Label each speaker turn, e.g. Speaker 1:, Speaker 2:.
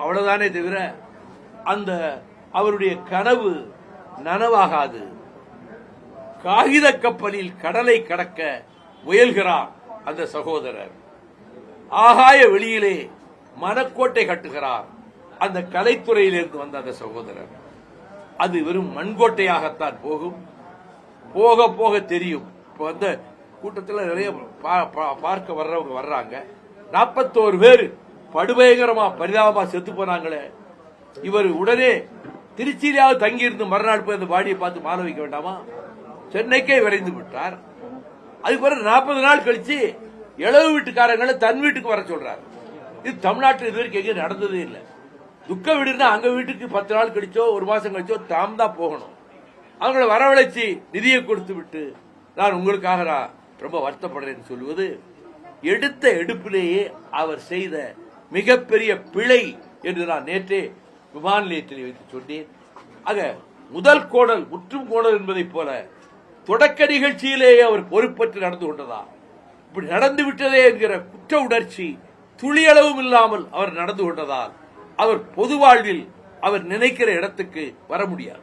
Speaker 1: அவ்வளவுதானே தவிர அந்த அவருடைய கனவு நனவாகாது. காகித கப்பலில் கடலை கடக்க முயல்கிறார் அந்த சகோதரர். ஆகாய வெளியிலே மனக்கோட்டை கட்டுகிறார் அந்த கலைத்துறையிலிருந்து வந்த அந்த சகோதரர். அது வெறும் மண்கோட்டையாகத்தான் போகும். போக போக தெரியும். இப்போ அந்த கூட்டத்தில் நிறைய பார்க்க வர்றவங்க வர்றாங்க. 41 பேர் படுபயங்கரமா பரிதாபமா செத்து போனாங்களே. இவர் உடனே திருச்சியிலாவது தங்கியிருந்து மறுநாள் போய் அந்த பாடியை பார்த்து மாலை வைக்க வேண்டாமா? சென்னைக்கே விரைந்து விட்டார். அதுக்கு பிறகு 40 நாள் கழிச்சு இளவு வீட்டுக்காரங்களை தன் வீட்டுக்கு வர சொல்றாரு. இது தமிழ்நாட்டில் இது வரைக்கும் எங்கேயும் நடந்ததே இல்லை. துக்க வீடுன்னா அங்க வீட்டுக்கு 10 நாள் கழிச்சோ 1 மாசம் கழிச்சோ தாம் தான் போகணும். அவங்களை வரவழைச்சு நிதியை கொடுத்து விட்டு நான் உங்களுக்காக ரொம்ப வருத்தப்படுறேன்னு சொல்லுவது எடுத்த எடுப்பிலேயே அவர் செய்த மிகப்பெரிய பிழை என்று நான் நேற்றே விமான நிலையத்தில் வைத்து சொன்னேன். ஆக முதல் கோணல் முற்றும் கோணல் என்பதைப் போல தொடக்க நிகழ்ச்சியிலேயே அவர் பொறுப்பற்று நடந்து கொண்டதா, இப்படி நடந்து விட்டதே என்கிற குற்ற உணர்ச்சி துளியளவும் இல்லாமல் அவர் நடந்து கொண்டதால் அவர் பொது வாழ்வில் அவர் நினைக்கிற இடத்துக்கு வர முடியாது.